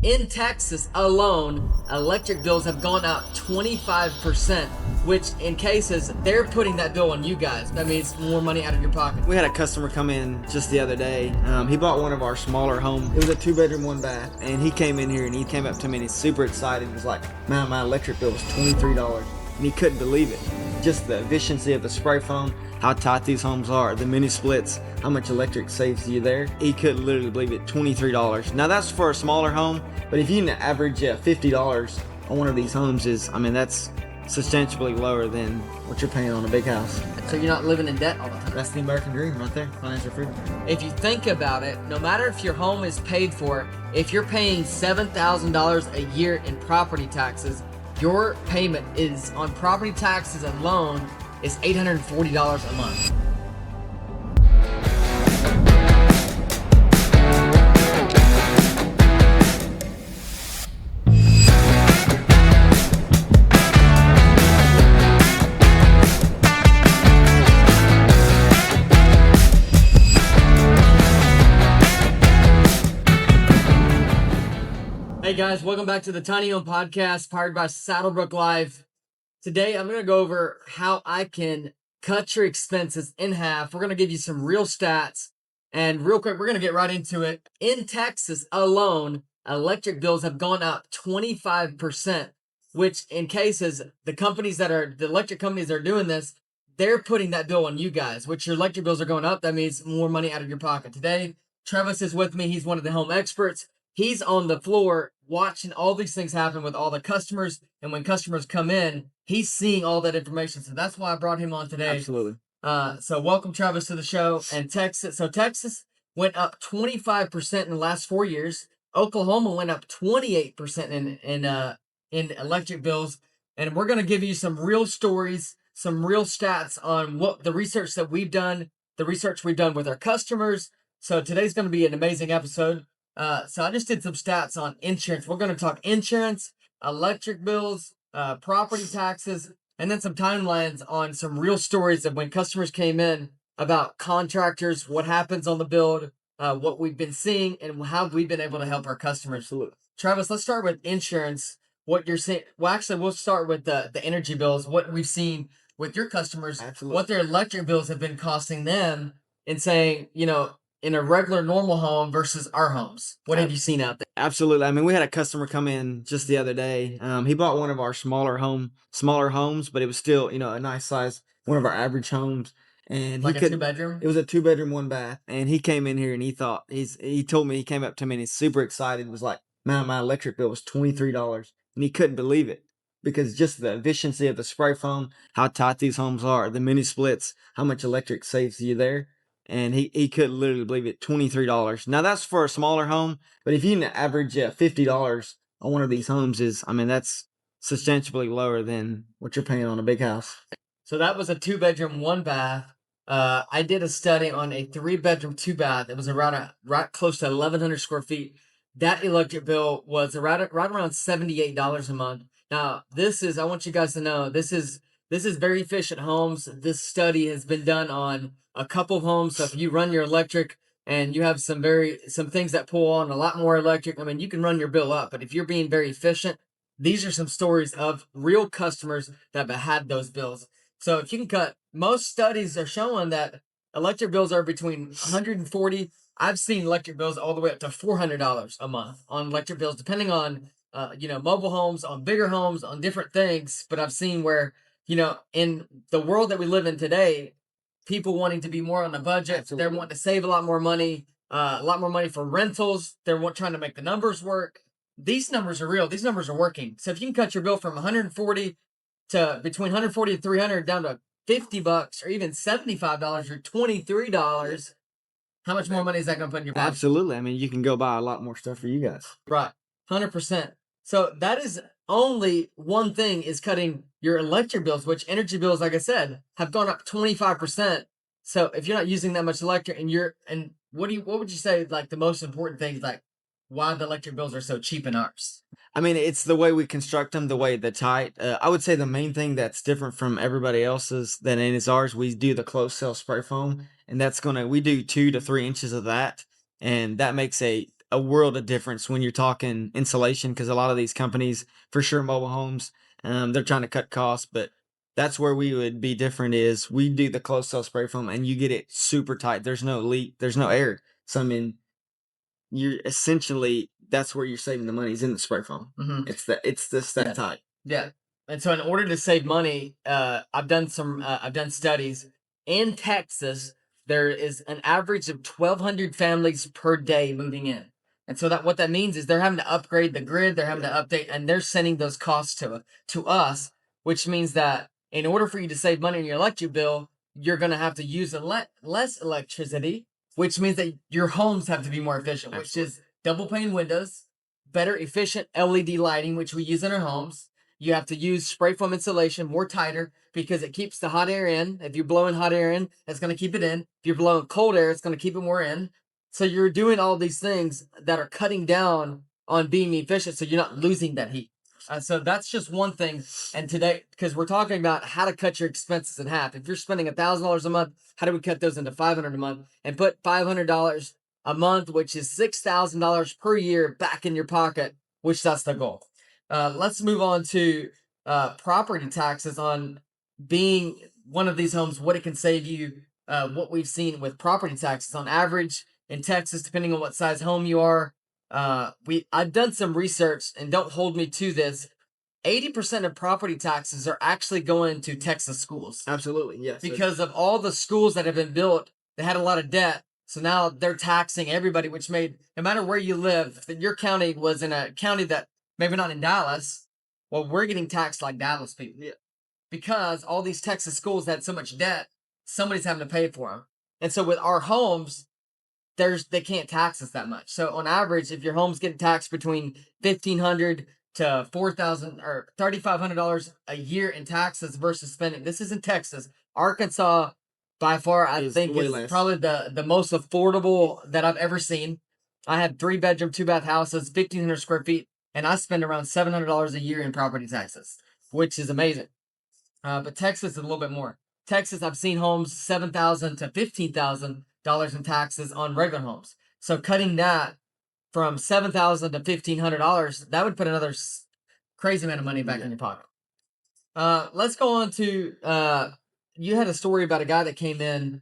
In Texas alone, electric bills have gone up 25%, which in cases, they're putting that bill on you guys. That means more money out of your pocket. We had a customer come in just the other day. He bought one of our smaller homes. It was a 2-bedroom, 1-bath. And he came in here and he came up to me and he's super excited. He was like, man, my electric bill was $23. And he couldn't believe it. Just the efficiency of the spray foam, how tight these homes are, the mini splits, how much electric saves you there. He couldn't literally believe it, $23. Now that's for a smaller home, but if you can average $50 on one of these homes that's substantially lower than what you're paying on a big house. So you're not living in debt all the time. That's the American dream right there, financial freedom. If you think about it, no matter if your home is paid for, if you're paying $7,000 a year in property taxes, your payment is on property taxes alone is $840 a month. Hey guys, welcome back to the Tiny Home Podcast, powered by SaddleBrooke Life. Today, I'm going to go over how I can cut your expenses in half. We're going to give you some real stats. And real quick, we're going to get right into it. In Texas alone, electric bills have gone up 25%, which in cases, the electric companies that are doing this, they're putting that bill on you guys, which your electric bills are going up. That means more money out of your pocket. Today, Travis is with me. He's one of the home experts. He's on the floor watching all these things happen with all the customers. And when customers come in, he's seeing all that information. So that's why I brought him on today. Absolutely. So welcome, Travis, to the show. And Texas went up 25% in the last 4 years. Oklahoma went up 28% in electric bills. And we're going to give you some real stories, some real stats on what the research that we've done, the research we've done with our customers. So today's going to be an amazing episode. So I just did some stats on insurance. We're going to talk insurance, electric bills, property taxes, and then some timelines on some real stories of when customers came in about contractors, what happens on the build, what we've been seeing, and how we've been able to help our customers. Absolutely. Travis, let's start with insurance. What you're seeing. Well, actually, we'll start with the energy bills, what we've seen with your customers, Absolutely. what their electric bills have been costing them, and saying, in a regular normal home versus our homes. What have you seen out there? Absolutely. I mean, we had a customer come in just the other day. He bought one of our smaller homes, but it was still, a nice size, one of our average homes. And Like a 2-bedroom? It was a 2-bedroom, 1-bath. And he came in here and he told me, he came up to me and he's super excited. He was like, man, my electric bill was $23. And he couldn't believe it because just the efficiency of the spray foam, how tight these homes are, the mini splits, how much electric saves you there. And he couldn't literally believe it, $23. Now that's for a smaller home, but if you can average $50 on one of these homes that's substantially lower than what you're paying on a big house. So that was a 2-bedroom, 1-bath. I did a study on a 3-bedroom, 2-bath. It was around right close to 1,100 square feet. That electric bill was right around $78 a month. Now, I want you guys to know, this is very efficient homes. This study has been done on a couple of homes. So if you run your electric and you have some things that pull on a lot more electric, you can run your bill up. But if you're being very efficient, these are some stories of real customers that have had those bills. So if you can most studies are showing that electric bills are between $140. I've seen electric bills all the way up to $400 a month on electric bills, depending on, mobile homes, on bigger homes, on different things. But I've seen where, in the world that we live in today, people wanting to be more on a budget. Absolutely. They're wanting to save a lot more money for rentals. They're trying to make the numbers work. These numbers are real. These numbers are working. So if you can cut your bill from 140 to between 140 and 300 down to $50 or even $75 or $23, how much more money is that going to put in your pocket? Absolutely. I mean, you can go buy a lot more stuff for you guys. Right. 100%. So that is only one thing, is cutting your electric bills, which energy bills, like I said, have gone up 25%. So if you're not using that much electric and what would you say, like, the most important things, like why the electric bills are so cheap in ours? I mean, it's the way we construct them, the way the tight. I would say the main thing that's different from everybody else's than it is ours, we do the closed cell spray foam, and we do 2 to 3 inches of that, and that makes a a world of difference when you're talking insulation, because a lot of these companies, for sure, mobile homes, they're trying to cut costs, but that's where we would be different is we do the closed cell spray foam and you get it super tight. There's no leak, there's no air. So I mean, you're essentially that's where you're saving the money is in the spray foam. Mm-hmm. It's just that tight. Yeah. And so in order to save money, I've done studies in Texas. There is an average of 1,200 families per day moving in. And so what that means is they're having to upgrade the grid, they're having to update, and they're sending those costs to us, which means that in order for you to save money on your electric bill, you're going to have to use less electricity, which means that your homes have to be more efficient, which is double pane windows, better efficient LED lighting, which we use in our homes. You have to use spray foam insulation more tighter because it keeps the hot air in. If you're blowing hot air in, it's going to keep it in. If you're blowing cold air, it's going to keep it more in. So you're doing all these things that are cutting down on being efficient so you're not losing that heat. So that's just one thing. And today, because we're talking about how to cut your expenses in half. If you're spending $1,000 a month, how do we cut those into $500 a month and put $500 a month, which is $6,000 per year back in your pocket, which that's the goal. Let's move on to property taxes on being one of these homes, what it can save you, what we've seen with property taxes on average in Texas, depending on what size home you are. I've done some research, and don't hold me to this. 80% of property taxes are actually going to Texas schools. Absolutely, yes. Because of all the schools that have been built, they had a lot of debt. So now they're taxing everybody, which made, no matter where you live, if your county was in a county that maybe not in Dallas, well, we're getting taxed like Dallas people. Yeah. Because all these Texas schools had so much debt, somebody's having to pay for them. And so with our homes, they can't tax us that much. So on average, if your home's getting taxed between $1,500 to $4,000 or $3,500 a year in taxes versus spending, this is in Texas. Arkansas, by far, I think is probably the most affordable that I've ever seen. I have 3-bedroom, 2-bath houses, 1,500 square feet, and I spend around $700 a year in property taxes, which is amazing. But Texas is a little bit more. Texas, I've seen homes $7,000 to $15,000 in taxes on regular homes. So cutting that from $7,000 to $1,500, that would put another crazy amount of money back in your pocket. Let's go on to you had a story about a guy that came in.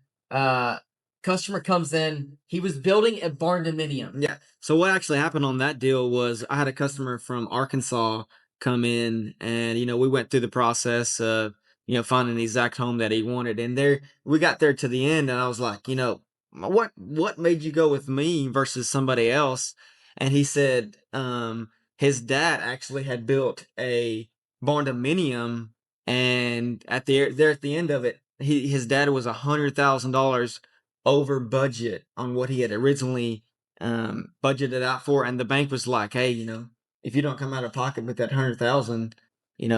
Customer comes in. He was building a barn dominium. Yeah. So what actually happened on that deal was I had a customer from Arkansas come in, and we went through the process of finding the exact home that he wanted, and we got there to the end, and I was like, what made you go with me versus somebody else? And he said his dad actually had built a barn dominium, and at the end of it, his dad was $100,000 over budget on what he had originally budgeted out for, and the bank was like, hey, if you don't come out of pocket with that 100,000, we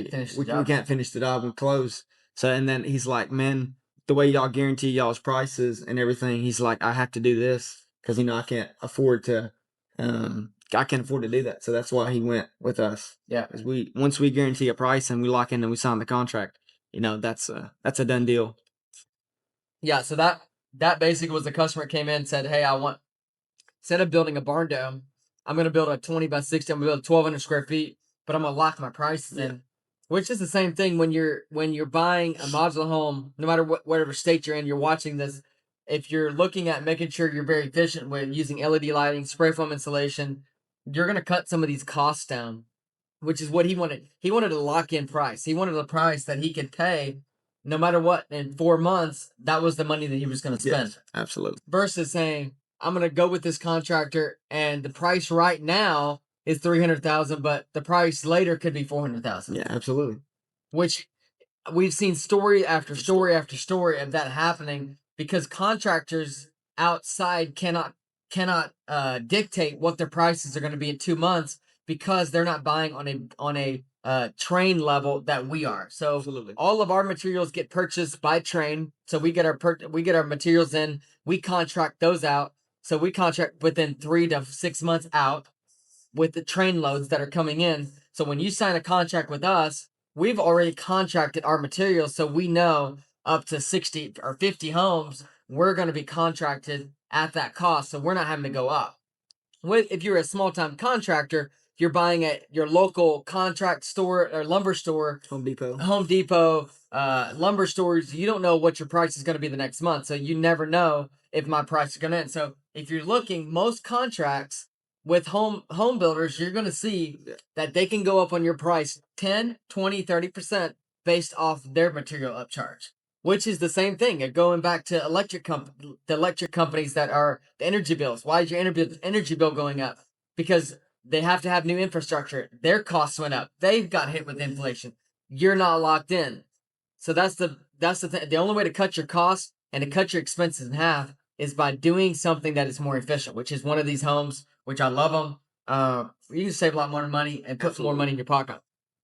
can't finish the job and close. So, and then he's like, man, the way y'all guarantee y'all's prices and everything, he's like, I have to do this because I can't afford to do that. So that's why he went with us. Yeah, because once we guarantee a price and we lock in and we sign the contract, that's a done deal. Yeah. So that basically was the customer came in and said, hey, instead of building a barn dome, I'm going to build a 20 by 60. I'm going to build 1,200 square feet, but I'm going to lock my prices in, which is the same thing when you're buying a modular home, no matter whatever state you're in, you're watching this. If you're looking at making sure you're very efficient with using LED lighting, spray foam insulation, you're going to cut some of these costs down, which is what he wanted. He wanted a lock-in price. He wanted a price that he could pay no matter what. In 4 months, that was the money that he was going to spend. Yes, absolutely. Versus saying, I'm going to go with this contractor, and the price right now is $300,000, but the price later could be $400,000. Yeah, absolutely. Which we've seen story after story after story of that happening because contractors outside cannot dictate what their prices are going to be in 2 months because they're not buying on a train level that we are. So absolutely. All of our materials get purchased by train. So we get our materials in, we contract those out. So we contract within 3 to 6 months out with the train loads that are coming in. So when you sign a contract with us, we've already contracted our materials. So we know up to 60 or 50 homes, we're going to be contracted at that cost. So we're not having to go up. if you're a small time contractor, you're buying at your local contract store or lumber store, Home Depot. Lumber stores. You don't know what your price is going to be the next month, so you never know if my price is going to end. So if you're looking, most contracts with home builders, you're going to see that they can go up on your price 10, 20, 30% based off their material upcharge, which is the same thing. Going back to the electric companies that are the energy bills. Why is your energy bill going up? Because they have to have new infrastructure. Their costs went up. They've got hit with inflation. You're not locked in. So that's the thing. The only way to cut your costs and to cut your expenses in half is by doing something that is more efficient, which is one of these homes, which I love them. You can save a lot more money and put more money in your pocket.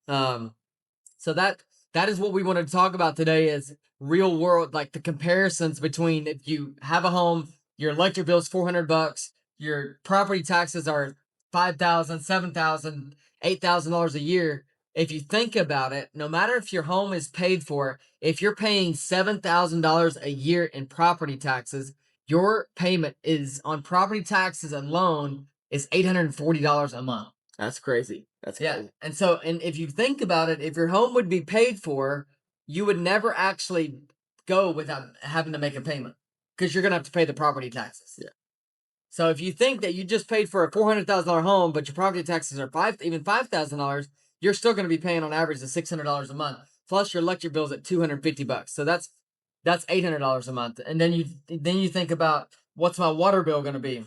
So that is what we wanted to talk about today, is real world, like the comparisons between if you have a home, your electric bill is $400, your property taxes are $5,000, $7,000, $8,000 a year. If you think about it, no matter if your home is paid for, if you're paying $7,000 a year in property taxes, your payment is on property taxes alone is $840 a month. That's crazy. That's crazy. And so, and if you think about it, if your home would be paid for, you would never actually go without having to make a payment, because you're gonna have to pay the property taxes. Yeah. So if you think that you just paid for a $400,000 home, but your property taxes are $5,000, you're still gonna be paying on average the $600 a month, plus your electric bill's at $250. So that's $800 a month. And then you think about, what's my water bill gonna be?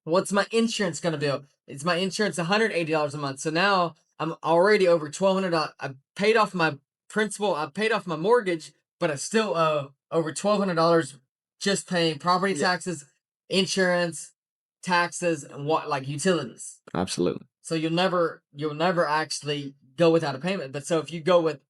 What's my insurance gonna be? It's my insurance $180 a month. So now I'm already over $1,200. I paid off my principal. I paid off my mortgage, but I still owe over $1,200 just paying property taxes, insurance, taxes, and like utilities. Absolutely. So you'll never actually go without a payment. But so if you go with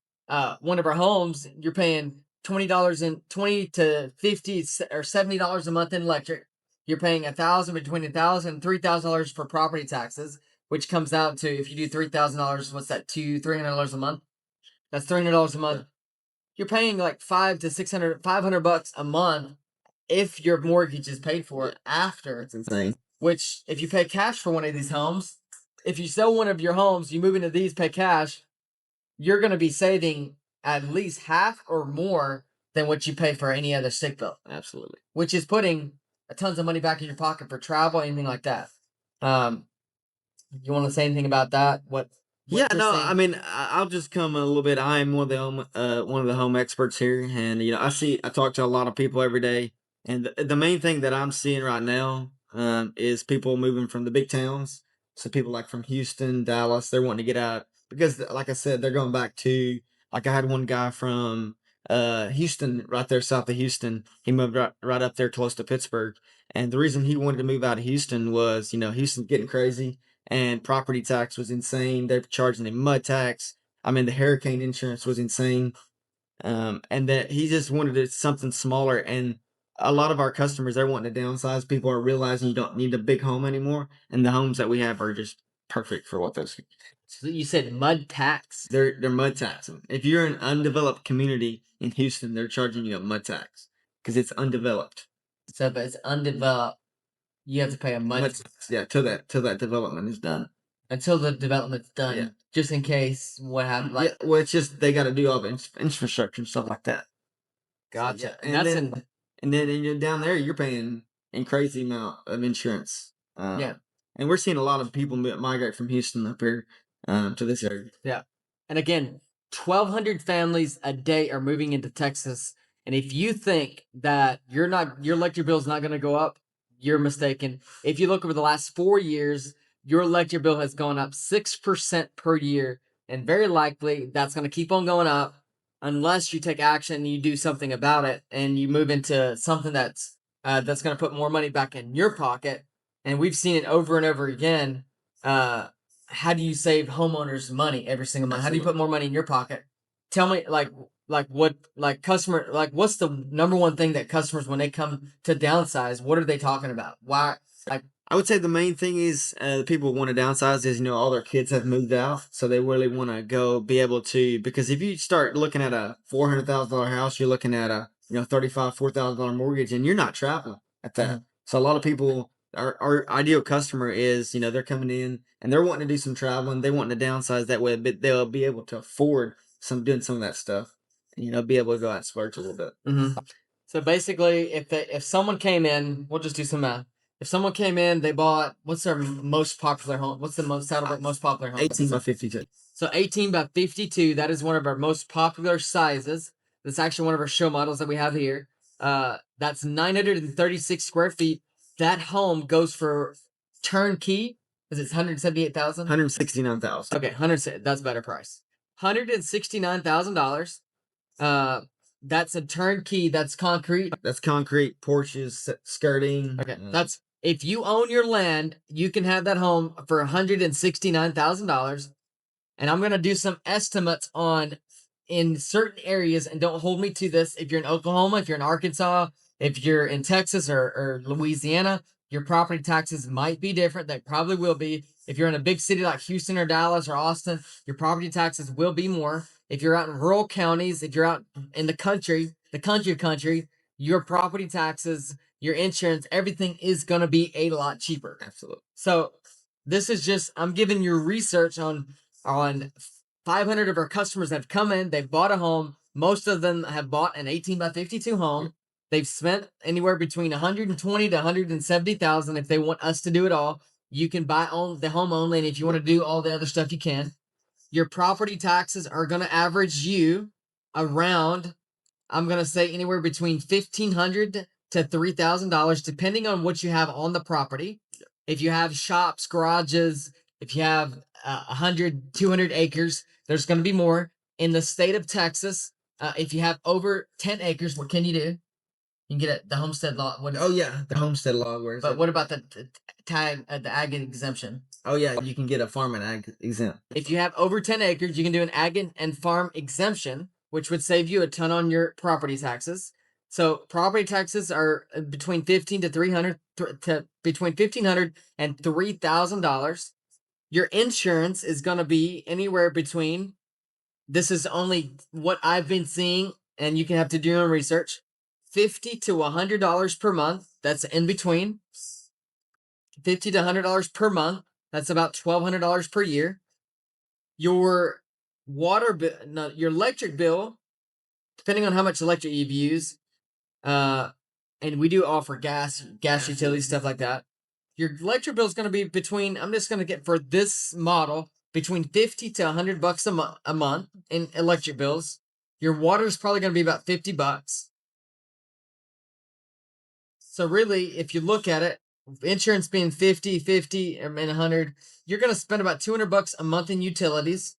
one of our homes, you're paying $20 to $50 or $70 a month in electric. You're paying between $1,000 and $3,000 for property taxes, which comes out to, if you do $3,000, what's that? $300 a month. That's $300 a month. You're paying like $500 a month if your mortgage is paid for after. It's insane. Which, if you pay cash for one of these homes, if you sell one of your homes, you move into these, pay cash, you're going to be saving at least half or more than what you pay for any other stick bill. Absolutely. Which is putting tons of money back in your pocket for travel, anything like that. You want to say anything about that? I mean, I'll just come a little bit. I am one of the home experts here, and I talk to a lot of people every day, and the main thing that I'm seeing right now is people moving from the big towns. So people like from Houston, Dallas, they're wanting to get out because, like I said, they're going back to, like, I had one guy from Houston, right there south of Houston. He moved right up there close to Pittsburgh, and the reason he wanted to move out of Houston was, Houston's getting crazy, and property tax was insane. They're charging him mud tax. I mean, the hurricane insurance was insane, and that he just wanted something smaller. And a lot of our customers, they're wanting to downsize. People are realizing you don't need a big home anymore, and the homes that we have are just perfect for what those. So you said mud tax? They're mud taxing. If you're an undeveloped community in Houston, they're charging you a mud tax because it's undeveloped. So if it's undeveloped, you have to pay a mud tax. Yeah, till that development is done. Until the development's done, just in case what happens. Like, well, it's just they got to do all the infrastructure and stuff like that. Gotcha. So, and then down there, you're paying a crazy amount of insurance. And we're seeing a lot of people migrate from Houston up here to this area. Yeah. And again, 1,200 families a day are moving into Texas. And if you think that your electric bill is not going to go up, you're mistaken. If you look over the last 4 years, your electric bill has gone up 6% per year. And very likely that's going to keep on going up unless you take action and you do something about it and you move into something that's going to put more money back in your pocket. And we've seen it over and over again. How do you save homeowners money every single month? Absolutely. How do you put more money in your pocket? Tell me, what's the number one thing that customers, when they come to downsize, what are they talking about? Why? I would say the main thing is people want to downsize is, all their kids have moved out. So they really want to be able to, because if you start looking at a $400,000 house, you're looking at a, $35,000, $4,000 mortgage, and you're not traveling at that. Mm-hmm. So a lot of people our ideal customer is, they're coming in and they're wanting to do some traveling. They want to downsize that way, but they'll be able to afford doing some of that stuff. And, be able to go out and splurge a little bit. Mm-hmm. So basically, if someone came in, we'll just do some math. If someone came in, they bought, what's their most popular home? What's the SaddleBrooke most popular home? 18 by 52. So 18 by 52, that is one of our most popular sizes. That's actually one of our show models that we have here. That's 936 square feet. That home goes for turnkey. Is it 178,000? 169,000. Okay, that's a better price. $169,000. That's a turnkey. That's concrete. That's concrete, porches, skirting. Okay, that's if you own your land, you can have that home for $169,000. And I'm gonna do some estimates on in certain areas, and don't hold me to this. If you're in Oklahoma, if you're in Arkansas, if you're in Texas or Louisiana, your property taxes might be different. They probably will be. If you're in a big city like Houston or Dallas or Austin, your property taxes will be more. If you're out in rural counties, if you're out in the country, your property taxes, your insurance, everything is going to be a lot cheaper. Absolutely. So this is just, I'm giving you research on 500 of our customers that have come in. They've bought a home. Most of them have bought an 18 by 52 home. They've spent anywhere between 120 to 170,000. If they want us to do it all, you can buy on the home only, and if you want to do all the other stuff, you can. Your property taxes are going to average you around, I'm going to say anywhere between $1,500 to $3,000, depending on what you have on the property. If you have shops, garages, if you have 100, 200 acres, there's going to be more. In the state of Texas, if you have over 10 acres, what can you do? You can get the homestead law. The homestead law. But what about the ag exemption? Oh, yeah, you can get a farm and ag exempt. If you have over 10 acres, you can do an ag and farm exemption, which would save you a ton on your property taxes. So property taxes are between $1,500 and $3,000. Your insurance is going to be anywhere between, this is only what I've been seeing, and you can have to do your own research, $50 to $100 per month. That's in between. $50 to $100 per month. That's about $1,200 per year. Your your electric bill, depending on how much electric you use, and we do offer gas utilities, stuff like that. Your electric bill is going to be between, I'm just going to get for this model, between $50 to $100 a month in electric bills. Your water is probably going to be about $50. So really, if you look at it, insurance being 50, and 100, you're going to spend about $200 a month in utilities,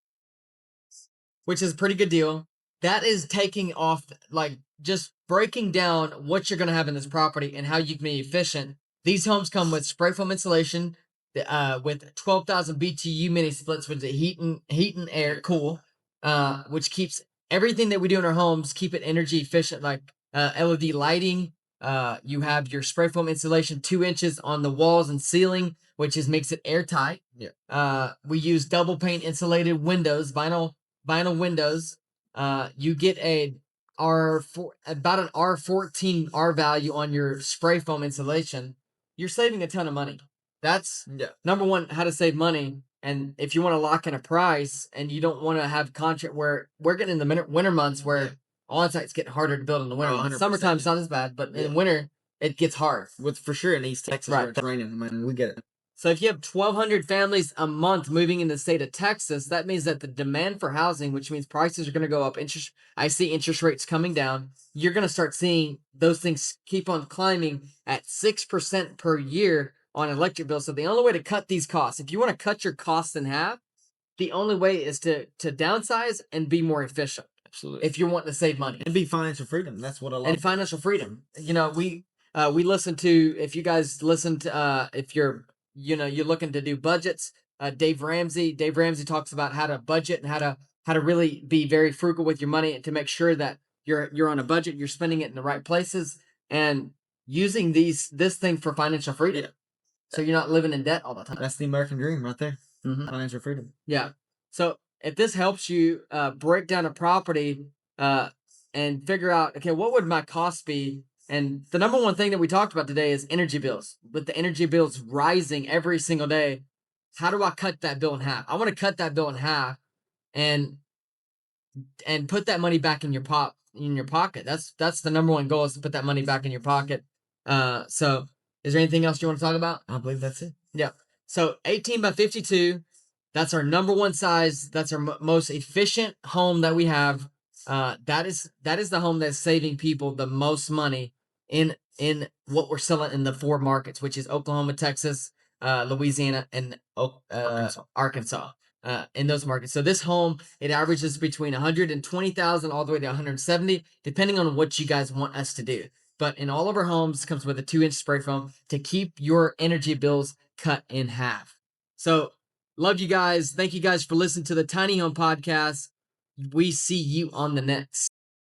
which is a pretty good deal. That is taking off, like, just breaking down what you're going to have in this property and how you can be efficient. These homes come with spray foam insulation, with 12,000 BTU mini splits with the heat and air cool, which keeps everything that we do in our homes, keep it energy efficient, like LED lighting. You have your spray foam insulation 2 inches on the walls and ceiling, which makes it airtight. Yeah. We use double pane insulated windows, vinyl windows. You get about an R14 R value on your spray foam insulation. You're saving a ton of money. That's number one, how to save money. And if you want to lock in a price and you don't want to have contract where we're getting in the winter months where on-sites get harder to build in the winter months. Summertime's not as bad, but in winter, it gets hard. For sure in East Texas where it's raining, man, we get it. So if you have 1,200 families a month moving in the state of Texas, that means that the demand for housing, which means prices are going to go up. I see interest rates coming down. You're going to start seeing those things keep on climbing at 6% per year on electric bills. So the only way to cut these costs, if you want to cut your costs in half, the only way is to downsize and be more efficient. Absolutely. If you're wanting to save money. And be financial freedom. That's what I love. And financial freedom. We listen to, if you guys listen to, if you're looking to do budgets, Dave Ramsey talks about how to budget and how to really be very frugal with your money and to make sure that you're on a budget, you're spending it in the right places and using this thing for financial freedom. Yeah. So you're not living in debt all the time. That's the American dream right there. Mm-hmm. Financial freedom. Yeah. So if this helps you break down a property and figure out, okay, what would my cost be And the number one thing that we talked about today is energy bills. With the energy bills rising every single day, how do I cut that bill in half? I want to cut that bill in half and put that money back in your pocket. That's the number one goal, is to put that money back in your pocket. So is there anything else you want to talk about? I believe that's it. Yeah. So 18 by 52, that's our number one size. That's our most efficient home that we have. That is the home that's saving people the most money in what we're selling in the 4 markets, which is Oklahoma, Texas, Louisiana, and Arkansas. In those markets. So this home, it averages between 120,000 all the way to 170, depending on what you guys want us to do. But in all of our homes, it comes with a 2-inch spray foam to keep your energy bills cut in half. So love you guys. Thank you guys for listening to the Tiny Home Podcast. We see you on the next.